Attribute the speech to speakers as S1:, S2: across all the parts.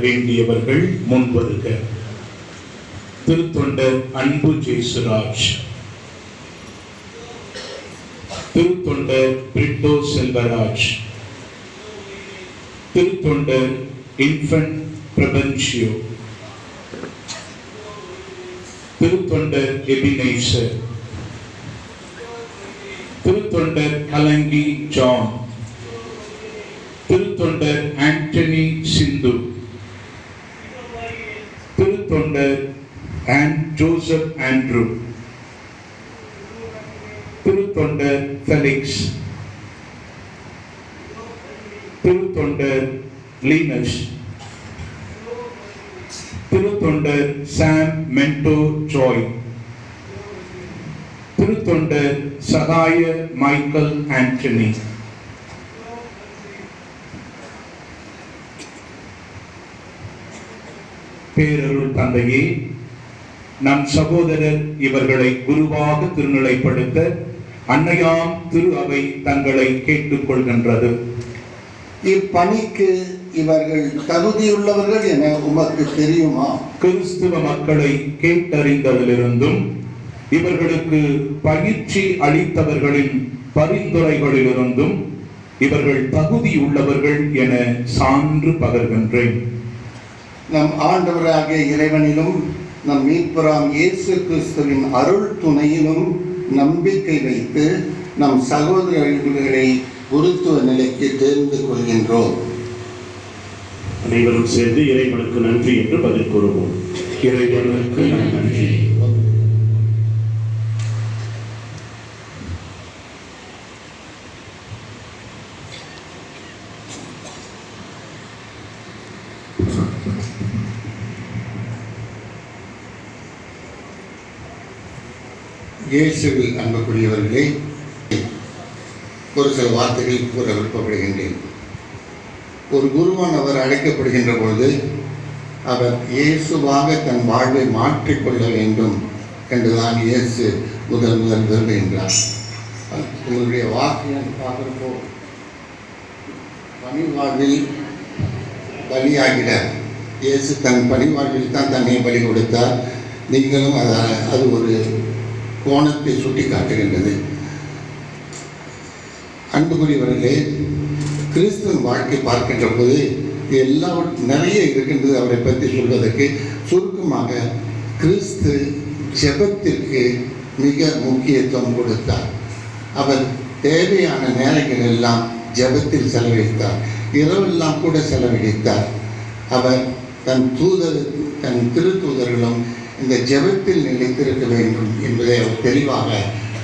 S1: வேண்டியவர்கள் முன்வருக. திருத்தொண்டர் அன்பு ஜேசுராஜ், திருத்தொண்டர் பிரிட்டோ செல்வராஜ், திருத்தொண்டர் இன்ஃபன்ட் பிரபன்சியோ, திருத்தொண்டர் எபினேசர், திருத்தொண்டர் கலங்கி ஜான், திருத்தொண்டர் ஆண்டனி சிந்து, திருத்தொண்டர் ஜோசப் ஆண்ட்ரூ, திருத்தொண்டர் ஃபெலிக்ஸ், திருத்தொண்டர் லீனஸ், திருத்தொண்டர் சாம் மென்டோ ஜாய், திருத்தொண்டர் சகாய மைக்கேல் ஆண்டனி. பேரருள் தந்தையே, நம் சகோதரர் இவர்களை குருவாக திருநிலைப்படுத்த அன்னையாம் திரு அவை தங்களை கேட்டுக் கொள்கின்றது.
S2: இப்பணிக்கு இவர்கள் தகுதியுள்ளவர்கள் என உமக்கு தெரியுமா?
S1: கிறிஸ்துவ மக்களை கேட்டறிந்ததிலிருந்தும் இவர்களுக்கு பயிற்சி அளித்தவர்களின் பரிந்துரைகளிலிருந்தும் இவர்கள் தகுதியுள்ளவர்கள் என சான்று பகர்கின்றேன்.
S2: நம் ஆண்டவராகிய இறைவனிலும் நம் மீட்பராம் இயேசு கிறிஸ்துவின் அருள் துணையிலும் நம்பிக்கை வைத்து நம் சகோதரர்களை குருத்துவ நிலைக்கு தேர்ந்து கொள்கின்றோம்.
S3: அனைவரும் சேர்ந்து இறைவனுக்கு நன்றி என்று பதில் கூறுவோம்.
S1: இறைவனுக்கு நன்றி.
S2: இயேசுவில் அன்புக்குரியவர்களே, ஒரு சில வார்த்தைகள் கூற விருப்பப்படுகின்றேன். ஒரு குருவானவர் அழைக்கப்படுகின்ற பொழுது அவர் இயேசுவாக தன் வாழ்வை மாற்றிக்கொள்ள வேண்டும் என்றுதான் இயேசு முதல் விரும்புகின்றார். உங்களுடைய வார்த்தையை பார்க்கிறப்போ பணி வாழ்வில் பலியாகிட இயேசு தன் பணி வாழ்வில் தான் தன்னை பலி கொடுத்தார். நீங்களும் அது ஒரு கோணத்தை சுட்டி காட்டுகின்றது. அன்புக்குரியவர்களே, கிறிஸ்துவின் வாழ்க்கை பார்க்கின்ற போது நிறைய இருக்கின்றது. அவரை பற்றி சொல்வதற்கு சுருக்கமாக, கிறிஸ்து ஜெபத்திற்கு மிக முக்கியத்துவம் கொடுத்தார். அவர் தேவையான நேரங்கள் எல்லாம் ஜெபத்தில் செலவழித்தார். இரவெல்லாம் கூட செலவழித்தார். அவர் தன் திருத்தூதர்களும் இந்த ஜெபத்தில் நிலைத்திருக்க வேண்டும் என்பதை அவர் தெளிவாக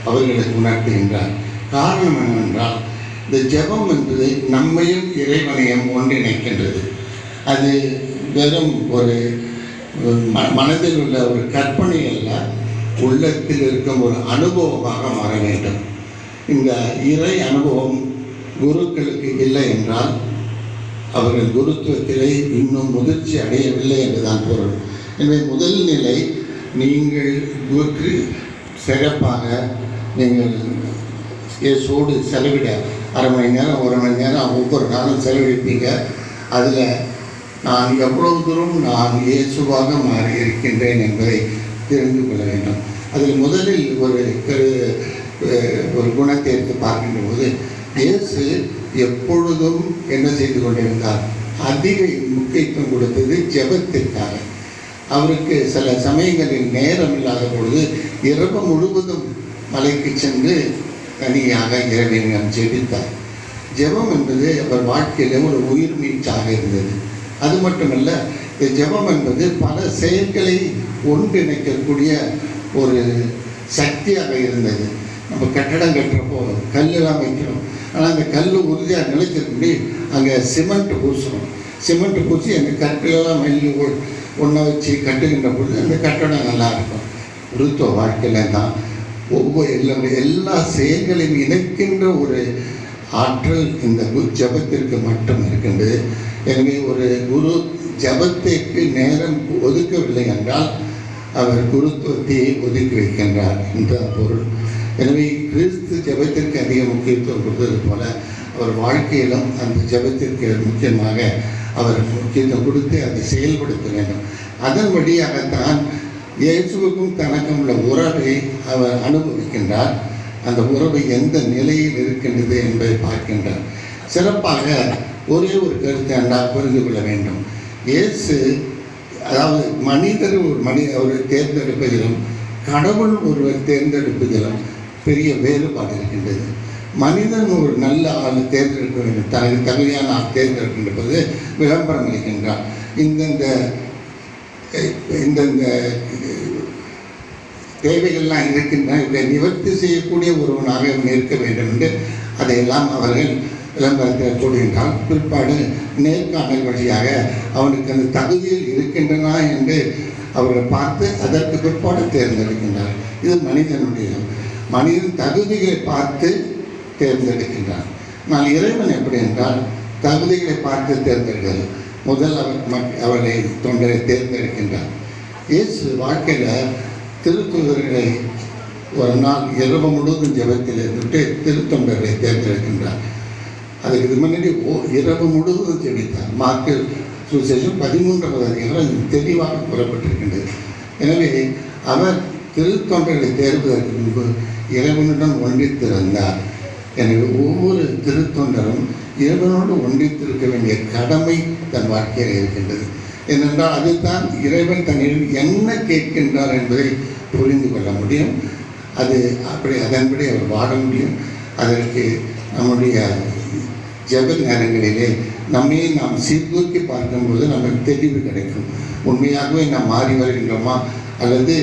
S2: அவர்களுக்கு உணர்த்துகின்றார். காரணம் என்னவென்றால், இந்த ஜெபம் என்பது நம்மையும் இறைவனையும் ஒன்றிணைக்கின்றது. அது வெறும் ஒரு மனதில் உள்ள ஒரு கற்பனை அல்ல, உள்ளத்தில் இருக்கும் ஒரு அனுபவமாக மாற வேண்டும். இந்த இறை அனுபவம் குருக்களுக்கு இல்லை என்றால் அவர்கள் குருத்துவத்திலே இன்னும் முதிர்ச்சி அடையவில்லை என்றுதான் பொருள். எனவே முதல் நிலை, நீங்கள் சிறப்பாக நீங்கள் இயேசுவோடு செலவிட அரை மணி நேரம் 1 மணி நேரம் ஒவ்வொரு நாளும் செலவழிப்பீங்க. அதில் நான் எவ்வளவு தூரம் நான் இயேசுவாக மாறி இருக்கின்றேன் என்பதை தெரிந்து கொள்ள வேண்டும். அதில் முதலில் ஒரு குணத்தை எடுத்து பார்க்கின்ற போது, இயேசு எப்பொழுதும் என்ன செய்து கொண்டிருந்தார்? அதிக முக்கியத்துவம் கொடுத்தது ஜெபத்திற்காக. அவருக்கு சில சமயங்களில் நேரம் இல்லாத பொழுது இரவு முழுவதும் மலைக்கு சென்று தனியாக இறைவனிடம் ஜெபித்தார். ஜெபம் என்பது அவர் வாழ்க்கையில் ஒரு உயிர் மீட்சாக இருந்தது. அது மட்டுமல்ல, இந்த ஜெபம் என்பது பல செயல்களை ஒன்றிணைக்கக்கூடிய ஒரு சக்தியாக இருந்தது. நம்ம கட்டடம் கட்டுறப்போ கல்லெல்லாம் வைக்கிறோம், ஆனால் அந்த கல் உறுதியாக நிலைச்சிருக்கபடி அங்கே சிமெண்ட் பூசணும். சிமெண்ட் பூசி அந்த கற்களெல்லாம் மெல்லி ஒன்றை வச்சு கட்டுகின்ற பொழுது அந்த கட்டடம் நல்லா இருக்கும். குருத்துவ வாழ்க்கையில் தான் எல்லா செயல்களையும் இணைக்கின்ற ஒரு ஆற்றல் இந்த ஜபத்திற்கு மட்டும் இருக்கின்றது. எனவே ஒரு குரு ஜபத்திற்கு நேரம் ஒதுக்கவில்லை என்றால் அவர் குருத்துவத்தையே ஒதுக்கி வைக்கின்றார் என்ற பொருள். எனவே கிறிஸ்து ஜபத்திற்கு அதிக முக்கியத்துவம் கொடுத்தது போல அவர் வாழ்க்கையிலும் அந்த ஜபத்திற்கு முக்கியமாக அவர் முக்கியத்துவம் கொடுத்து அதை செயல்படுத்த வேண்டும். அதன் வழியாகத்தான் இயேசுவுக்கும் தனக்கும் உள்ள உறவை அவர் அனுபவிக்கின்றார். அந்த உறவு எந்த நிலையில் இருக்கின்றது என்பதை பார்க்கின்றார். சிறப்பாக ஒரே ஒரு கருத்தை அன்றாக புரிந்து கொள்ள வேண்டும். இயேசு, அதாவது மனிதர் ஒரு தேர்ந்தெடுப்பதிலும் கடவுள் ஒருவர் தேர்ந்தெடுப்பதிலும் பெரிய வேறுபாடு இருக்கின்றது. மனிதன் ஒரு நல்ல ஆள் தேர்ந்தெடுக்க வேண்டும், தனக்கு தகுதியான ஆள் தேர்ந்தெடுக்கின்ற போது விளம்பரம் அளிக்கின்றார். இந்தந்த தேவைகள்லாம் இருக்கின்றன, இவரை நிவர்த்தி செய்யக்கூடிய ஒருவனாக இவன் இருக்க வேண்டும் என்று அதையெல்லாம் அவர்கள் விளம்பரத்தில் கூடுகின்றால் பிற்பாடு நேர்காணல் வழியாக அவனுக்கு அந்த தகுதியில் இருக்கின்றன என்று அவர்கள் பார்த்து அதற்கு பிற்பாடு தேர்ந்தெடுக்கின்றார். இது மனிதன் தகுதிகளை பார்த்து தேர்ந்தெடுக்கின்றார். ஆனால் இறைவன் எப்படி என்றால் தகுதிகளை பார்த்து தேர்ந்தெடுக்கிறது. முதல் அவர்களை தொண்டரை தேர்ந்தெடுக்கின்றார். இயேசு வாழ்க்கையில் திருத்தூதர்களை ஒரு நாள் இரவு முழுவதும் ஜெபத்தில் இருந்துட்டு திருத்தொண்டர்களை தேர்ந்தெடுக்கின்றார். அதுக்கு முன்னாடி இரவு முழுவதும் ஜெபித்தார். மார்க்கு சுவிசேஷம் 13வது அதிகாரம் தெளிவாக கூறப்பட்டிருக்கின்றது. எனவே அவர் திருத்தொண்டர்களை தேர்வதற்கு முன்பு இறைவனுடன் ஒன்றித்திருந்தார். எனவே ஒவ்வொரு திருத்தொண்டரும் இறைவனோடு ஒன்றித்திருக்க வேண்டிய கடமை தன் வாழ்க்கையில் இருக்கின்றது. ஏனென்றால் அதுதான் இறைவன் தன்னிடம் என்ன கேட்கின்றார் என்பதை புரிந்து கொள்ள முடியும். அதன்படி அவர் வாழ முடியும். அதற்கு நம்முடைய ஜெப நேரங்களிலே நம்மையே நாம் சீர்தூக்கி பார்க்கும்போது நமக்கு தெளிவு கிடைக்கும். உண்மையாகவே நாம் மாறி வருகின்றோமா அல்லது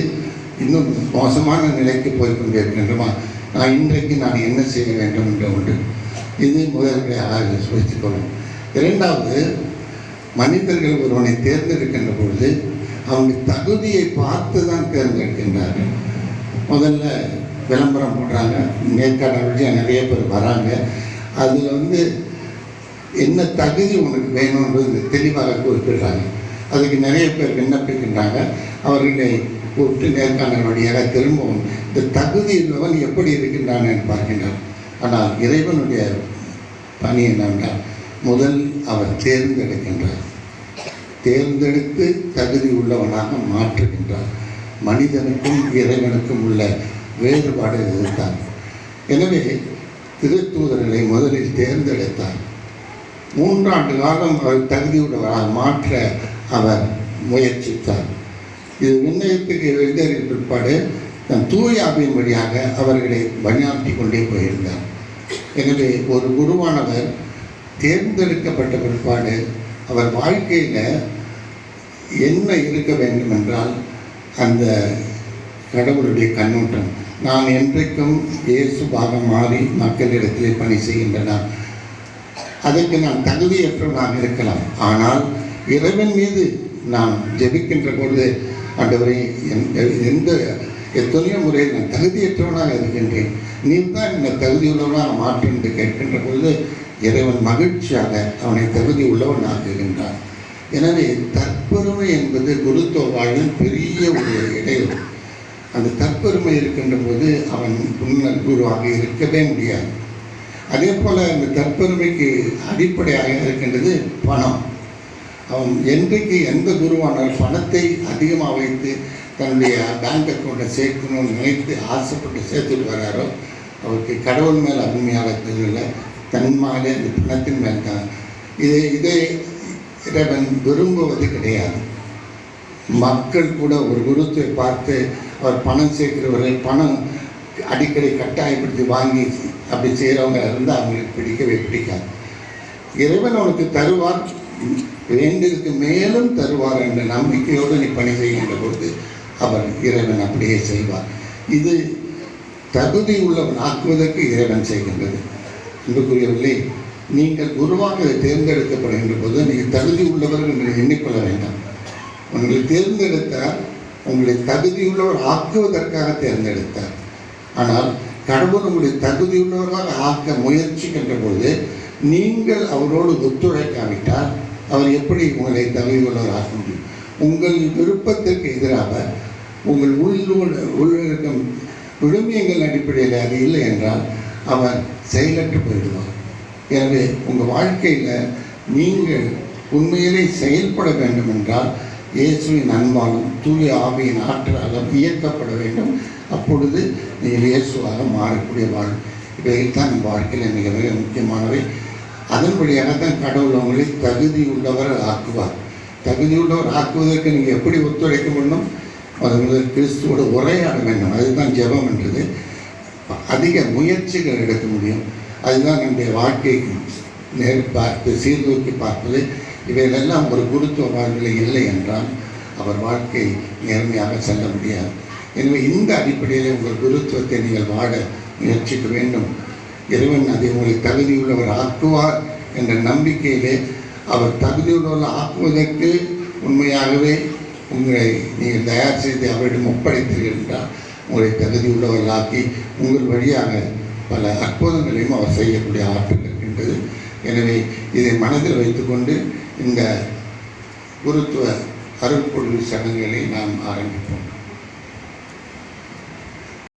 S2: இன்னும் மோசமான நிலைக்கு போய் கொண்டிருக்கின்றோமா, இன்றைக்கு நான் என்ன செய்ய வேண்டும் என்ற ஒன்று. இது முதல்வரையாக வைத்துக் கொள்ளும். இரண்டாவது, மனிதர்கள் ஒருவனை தேர்ந்தெடுக்கின்ற பொழுது அவங்க தகுதியை பார்த்து தான் தேர்ந்தெடுக்கின்றார்கள். முதல்ல விளம்பரம் போடுறாங்க, நேர்காணல் வழியாக நிறைய பேர் வராங்க. அதில் என்ன தகுதி உனக்கு வேணுன்றது தெளிவாக குறிப்பிடுறாங்க. அதுக்கு நிறைய பேர் விண்ணப்பிக்கின்றாங்க. அவர்களை கூப்பிட்டு நேர்காணல் வழியாக திரும்பவும் இந்த தகுதி உள்ளவன் எப்படி இருக்கின்றான் என்று பார்க்கின்றார். ஆனால் இறைவனுடைய பணி என்னவென்றால் முதல் அவர் தேர்ந்தெடுக்கின்றார், தேர்ந்தெடுத்து தகுதி உள்ளவனாக மாற்றுகின்றார். மனிதனுக்கும் இறைவனுக்கும் உள்ள வேறுபாடு இதுதான். எனவே திருத்தூதர்களை முதலில் தேர்ந்தெடுத்தார். 3 ஆண்டு காலம் அவர் தகுதியுள்ளவராக மாற்ற அவர் முயற்சித்தார். இது விண்ணகத்துக்கு எழுதிய பிற்பாடு தன் தூய ஆவியின் வழியாக அவர்களை வழிநாட்டி கொண்டே போயிருந்தார். எனவே ஒரு குருவானவர் தேர்ந்தெடுக்கப்பட்ட பிற்பாடு அவர் வாழ்க்கையில் என்ன இருக்க வேண்டும் என்றால் அந்த கடவுளுடைய கண்ணோட்டம், நான் என்றைக்கும் இயேசுவாக மாறி மக்களிடத்திலே பணி செய்கின்றனர். அதற்கு நான் தகுதியற்றவனாக இருக்கலாம், ஆனால் இறைவன் மீது நான் ஜெபிக்கின்ற பொழுது ஆண்டவரை எத்தனையோ முறையில் நான் தகுதியற்றவனாக இருக்கின்றேன், நீ தான் என்னை தகுதியுள்ளவனாக மாற்று என்று கேட்கின்ற பொழுது இறைவன் மகிழ்ச்சியாக அவனை தகுதி உள்ளவனாக்குகின்றான். எனவே தற்பெருமை என்பது குருத்துவ வாழ்வில் பெரிய ஒரு இடையூறு. அந்த தற்பெருமை இருக்கின்ற போது அவன் முன்னர் குருவாக இருக்கவே முடியாது. அதே போல் இந்த தற்பெருமைக்கு அடிப்படையாக இருக்கின்றது பணம். அவன் என்றைக்கு எந்த குருவானால் பணத்தை அதிகமாக வைத்து தன்னுடைய பேங்க் அக்கௌண்ட்டை சேர்க்கணும்னு நினைத்து ஆசைப்பட்டு சேர்த்துட்டு வராரோ அவருக்கு கடவுள் மேல் அருமையாக தெரியல, தன் மேலே இந்த பணத்தின் மேல் தான். இதை இறைவன் விரும்புவது கிடையாது. மக்கள் கூட ஒரு குருத்துவை பார்த்து அவர் பணம் சேர்க்கிறவர்கள் பணம் அடிக்கடி கட்டாயப்படுத்தி வாங்கி அப்படி செய்கிறவங்க இருந்தால் அவங்களுக்கு பிடிக்கவே பிடிக்காது. இறைவன் அவனுக்கு தருவார், வேண்டியதுக்கு மேலும் தருவார் என்ற நம்பிக்கையோடு நீ பணி செய்கின்ற பொழுது அவர் இறைவன் அப்படியே செய்வார். இது தகுதி உள்ளவன் ஆக்குவதற்கு இறைவன் செய்கின்றது. அன்புக்குரியவர்களே, நீங்கள் குருவாக தேர்ந்தெடுக்கப்படுகின்ற போது நீங்கள் தகுதி உள்ளவர்கள் என்று எண்ணிக்கொள்ள வேண்டாம். உங்களை தேர்ந்தெடுத்தார், உங்களை தகுதியுள்ளவர் ஆக்குவதற்காக தேர்ந்தெடுத்தார். ஆனால் கடவுள் உங்களை தகுதியுள்ளவராக ஆக்க முயற்சிக்கின்ற பொழுது நீங்கள் அவரோடு ஒத்துழைக்காவிட்டால் அவர் எப்படி உங்களை தகுதியுள்ளவர் ஆக்க முடியும்? உங்கள் விருப்பத்திற்கு எதிராக உங்கள் உள்ளிருக்கும் விழுமியங்கள் அடிப்படையில் அது இல்லை என்றால் அவர் செயலற்று போயிடுவார். எனவே உங்கள் வாழ்க்கையில் நீங்கள் உண்மையிலே செயல்பட வேண்டும் என்றால் இயேசுவின் அன்பாலும் தூய ஆவியின் ஆற்றலாலும் இயக்கப்பட வேண்டும். அப்பொழுது நீங்கள் இயேசுவாக மாறக்கூடிய வாழ்வு. இவைகள் தான் நம் வாழ்க்கையில் மிக மிக முக்கியமானவை. அதன்படியாக தான் கடவுள் அவங்களை தகுதியுள்ளவர் ஆக்குவார். தகுதியுள்ளவர் ஆக்குவதற்கு நீங்கள் எப்படி ஒத்துழைக்க வேண்டும்? முதல் கிறிஸ்துவோட உரையாட வேண்டும். அதுதான் ஜெபம் என்றது. அதிக முயற்சிகள் எடுக்க முடியும். அதுதான் நம்முடைய வாழ்க்கையை பார்த்து சீர்தூக்கி பார்ப்பது. இவைகளெல்லாம் ஒரு குருத்துவ வாழ்வில் இல்லை என்றால் அவர் வாழ்க்கை நேர்மையாக செல்ல முடியாது. எனவே இந்த அடிப்படையில் உங்கள் குருத்துவத்தை நீங்கள் வாழ முயற்சிக்க வேண்டும். இறைவன் அதை உங்களை தகுதியுள்ளவர் ஆக்குவார் என்ற நம்பிக்கையிலே அவர் தகுதியுள்ளவர் ஆக்குவதற்கு உண்மையாகவே உங்களை நீங்கள் தயார் செய்து அவரிடம் ஒப்படைத்தீர்கள் என்றால் உங்களை தகுதியுள்ளவர்களாக்கி உங்கள் வழியாக பல அற்புதங்களையும் அவர் செய்யக்கூடிய ஆற்றல் இருக்கின்றது. எனவே இதை மனதில் வைத்துக்கொண்டு இந்த குருத்துவ அருட்பொழிவு சடங்குகளை நாம் ஆரம்பிப்போம்.